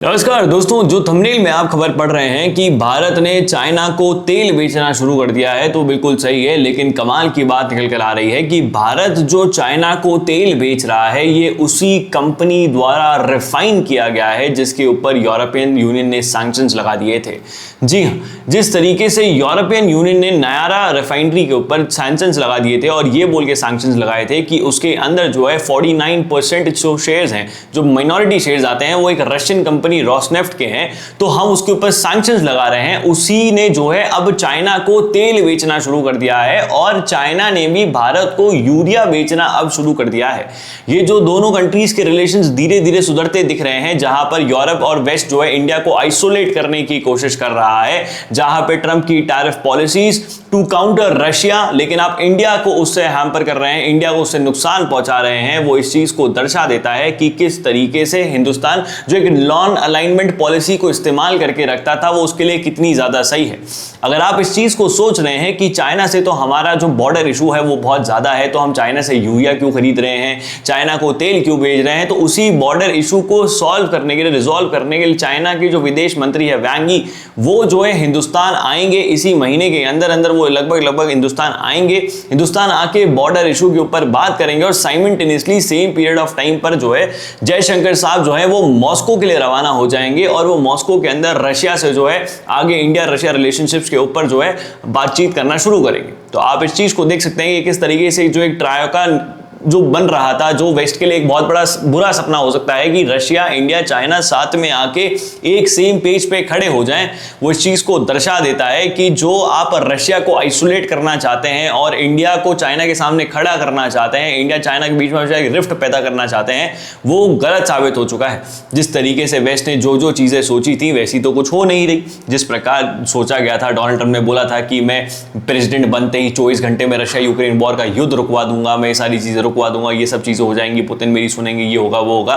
नमस्कार दोस्तों, जो थंबनेल में आप खबर पढ़ रहे हैं कि भारत ने चाइना को तेल बेचना शुरू कर दिया है, तो बिल्कुल सही है। लेकिन कमाल की बात निकल कर आ रही है कि भारत जो चाइना को तेल बेच रहा है ये उसी कंपनी द्वारा रिफाइन किया गया है जिसके ऊपर यूरोपियन यूनियन ने सैंक्शंस लगा दिए थे। जी हाँ, जिस तरीके से यूरोपियन यूनियन ने नायारा रिफाइनरी के ऊपर सैंक्शंस लगा दिए थे और ये बोल के सैंक्शंस लगाए थे कि उसके अंदर जो है 49% जो शेयर्स हैं, जो माइनॉरिटी शेयर्स आते हैं, वो एक रशियन कंपनी रोसनेफ्ट के हैं, तो हम उसके ऊपर सैंक्शंस लगा रहे हैं। उसी ने जो है अब चाइना को तेल बेचना शुरू कर दिया है और चाइना ने भी भारत को यूरिया बेचना अब शुरू कर दिया है। ये जो दोनों कंट्रीज के रिलेशंस धीरे धीरे सुधरते दिख रहे हैं, जहां पर यूरोप और वेस्ट जो है इंडिया को आइसोलेट करने की कोशिश कर रहा है, जहां पे ट्रंप की tariff policies to counter Russia, लेकिन आप इंडिया को उससे हैम्पर कर रहे हैं, इंडिया को उससे नुकसान पहुंचा रहे हैं। वो इस चीज को दर्शा देता है कि किस तरीके से हिंदुस्तान जो एक नॉन अलाइनमेंट पॉलिसी को इस्तेमाल करके रखता था वो उसके लिए कितनी ज्यादा सही है। अगर आप इस चीज को सोच रहे हैं कि चाइना से तो हमारा जो बॉर्डर इशू है वो बहुत ज्यादा है, तो हम चाइना से यूरिया क्यों खरीद रहे हैं, चाइना को तेल क्यों भेज रहे हैं, तो उसी बॉर्डर इशू को सॉल्व करने के लिए, रिजॉल्व करने के लिए चाइना के जो विदेश मंत्री है वांग यी, वो जो है हिंदुस्तान आएंगे इसी महीने के अंदर अंदर। वो लगभग हिंदुस्तान आएंगे, हिंदुस्तान आके बॉर्डर इशू के ऊपर बात करेंगे और simultaneously same period of time पर जो है जयशंकर साहब जो है वो मॉस्को के लिए रवाना हो जाएंगे और वो मॉस्को के अंदर रशिया से जो है आगे इंडिया रशिया रिलेशनशिप्स के ऊपर जो है बातचीत करना शुरू करेंगे। तो आप इस चीज को देख सकते हैं कि किस तरीके से जो एक ट्रायो का जो बन रहा था, जो वेस्ट के लिए एक बहुत बड़ा बुरा सपना हो सकता है कि रशिया, इंडिया, चाइना साथ में आके एक सेम पेज पे खड़े हो जाएं, वो इस चीज को दर्शा देता है कि जो आप रशिया को आइसोलेट करना चाहते हैं और इंडिया को चाइना के सामने खड़ा करना चाहते हैं, इंडिया चाइना के बीच में एक रिफ्ट पैदा करना चाहते हैं, वो गलत साबित हो चुका है। जिस तरीके से वेस्ट ने जो जो चीजें सोची थी वैसी तो कुछ हो नहीं रही। जिस प्रकार सोचा गया था, डोनाल्ड ट्रंप ने बोला था कि मैं प्रेसिडेंट बनते ही 24 घंटे में रशिया यूक्रेन वॉर का युद्ध रुकवा दूंगा, मैं सारी चीजें रुकवा दूंगा, ये सब चीजें हो जाएंगी, पुतिन मेरी सुनेंगे, ये होगा वो होगा।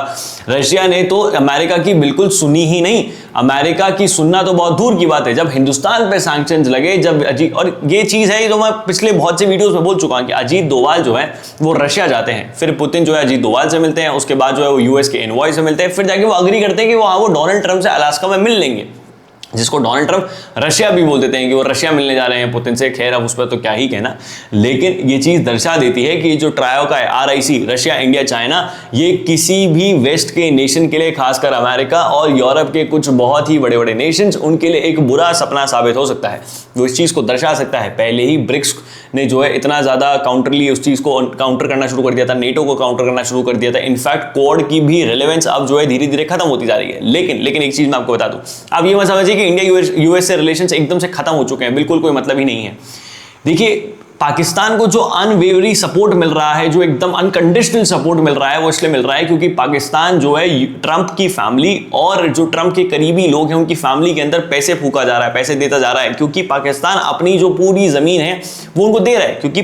रशिया ने तो अमेरिका की बिल्कुल सुनी ही नहीं। अमेरिका की सुनना तो बहुत दूर की बात है, जब हिंदुस्तान पे सैंक्शंस लगे, जब अजीत, और ये चीज है जो मैं पिछले बहुत से वीडियोस में बोल चुका हूं कि अजीत डोभाल जो है वो रशिया जाते हैं, फिर पुतिन जो है अजीत डोभाल से मिलते हैं, उसके बाद जो है वो यूएस के एनवॉय से मिलते हैं, फिर जाके वो अग्री करते हैं कि वो डोनाल्ड ट्रंप से अलास्का में मिल लेंगे, जिसको डोनाल्ड ट्रंप रशिया भी बोल देते हैं कि वो रशिया मिलने जा रहे हैं पुतिन से। खैर अब उस पर तो क्या ही कहना, लेकिन ये चीज दर्शा देती है कि जो ट्रायो का है RIC, रशिया, इंडिया, चाइना, ये किसी भी वेस्ट के नेशन के लिए, खासकर अमेरिका और यूरोप के कुछ बहुत ही बड़े बड़े नेशंस, उनके लिए एक बुरा सपना साबित हो सकता है। वो इस चीज को दर्शा सकता है। पहले ही ब्रिक्स ने जो है इतना ज्यादा काउंटरली उस चीज को काउंटर करना शुरू कर दिया था, नेटो को काउंटर करना शुरू कर दिया था। इनफैक्ट क्वाड की भी रिलेवेंस अब जो है धीरे धीरे खत्म होती जा रही है। लेकिन एक चीज मैं आपको बता दूं, आप ये मत समझिए कि इंडिया यूएस से रिलेशंस एकदम से खत्म हो चुके हैं, बिल्कुल कोई मतलब ही नहीं है। देखिए, पाकिस्तान को जो अनवेवरी सपोर्ट मिल रहा है, जो एकदम अनकंडीशनल सपोर्ट मिल रहा है, वो इसलिए मिल रहा है क्योंकि पाकिस्तान जो है ट्रंप की फैमिली और जो ट्रंप के करीबी लोग हैं उनकी फैमिली के अंदर पैसे फूका जा रहा है, पैसे देता जा रहा है, क्योंकि पाकिस्तान अपनी जो पूरी जमीन है वो उनको दे रहा है। क्योंकि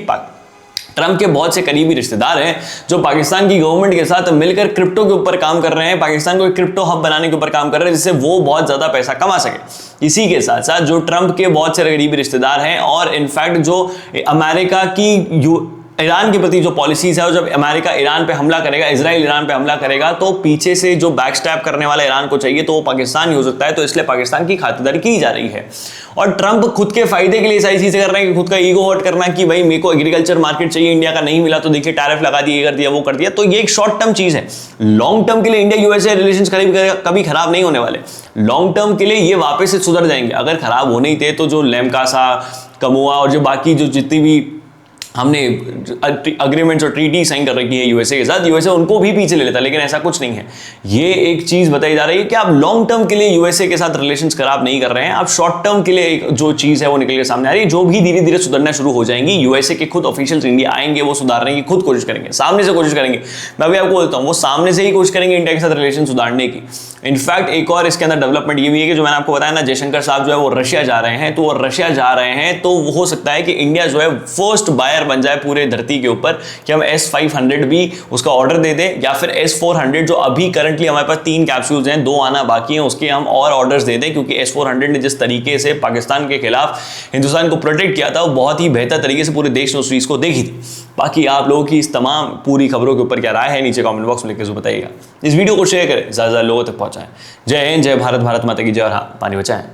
ट्रंप के बहुत से करीबी रिश्तेदार हैं जो पाकिस्तान की गवर्नमेंट के साथ मिलकर क्रिप्टो के ऊपर काम कर रहे हैं, पाकिस्तान को एक क्रिप्टो हब बनाने के ऊपर काम कर रहे हैं जिससे वो बहुत ज्यादा पैसा कमा सके। इसी के साथ साथ जो ट्रंप के बहुत से करीबी रिश्तेदार हैं और इनफैक्ट जो अमेरिका की ईरान के प्रति जो पॉलिसीज है, और जब अमेरिका ईरान पे हमला करेगा, इजराइल ईरान पे हमला करेगा, तो पीछे से जो बैकस्टैप करने वाला ईरान को चाहिए तो वो पाकिस्तान ही हो सकता है। तो इसलिए पाकिस्तान की खातिरदारी की जा रही है और ट्रंप खुद के फायदे के लिए सारी चीजें कर रहे हैं कि खुद का ईगो हर्ट करना कि भाई मेरे को एग्रीकल्चर मार्केट चाहिए, इंडिया का नहीं मिला तो देखिए टैरिफ लगा दिया, ये कर दिया, वो कर दिया। तो ये एक शॉर्ट टर्म चीज है। लॉन्ग टर्म के लिए इंडिया यूएसए रिलेशंस कभी खराब नहीं होने वाले। लॉन्ग टर्म के लिए ये वापस से सुधर जाएंगे। अगर खराब होने ही थे तो जो लेमकासा, कमुआ और जो बाकी जो जितनी भी हमने अग्रीमेंट्स और ट्रीटी साइन कर रखी है यूएसए के साथ, यूएसए उनको भी पीछे ले लेता, लेकिन ऐसा कुछ नहीं है। ये एक चीज बताई जा रही है कि आप लॉन्ग टर्म के लिए यूएसए के साथ रिलेशंस खराब नहीं कर रहे हैं, आप शॉर्ट टर्म के लिए एक जो चीज है वो निकल के सामने आ रही है, जो भी धीरे धीरे सुधरना शुरू हो जाएंगी। यूएसए के खुद ऑफिशियल्स इंडिया आएंगे, वो सुधारने की खुद कोशिश करेंगे, सामने से कोशिश करेंगे। मैं भी आपको बोलता हूँ वो सामने से ही कोशिश करेंगे इंडिया के साथ रिलेशन सुधारने की। इनफैक्ट एक और इसके अंदर डेवलपमेंट ये भी है कि जो मैंने आपको बताया ना, जयशंकर साहब जो है वो रशिया जा रहे हैं, तो वो रशिया जा रहे हैं तो हो सकता है कि इंडिया जो है फर्स्ट बायर बन जाए पूरे धरती के ऊपर, कि हम S-500 भी उसका ऑर्डर दे दें, या फिर S-400 जो अभी करंटली हमारे पास 3 कैप्सूल्स हैं, 2 आना बाकी हैं, उसके हम और ऑर्डर्स दे दें, क्योंकि S-400 ने जिस तरीके से पाकिस्तान के खिलाफ हिंदुस्तान को प्रोटेक्ट किया था वो बहुत ही बेहतर तरीके से पूरे देश ने उस चीज को देखी थी। बाकी आप लोगों की इस तमाम पूरी खबरों के ऊपर क्या राय है नीचे कमेंट बॉक्स में लिख के बताइएगा। इस वीडियो को शेयर करें, ज़्यादा लोगों तक पहुंचाएं। जय हिंद, जय भारत, भारत माता की जय, और हाँ, पानी बचाएं।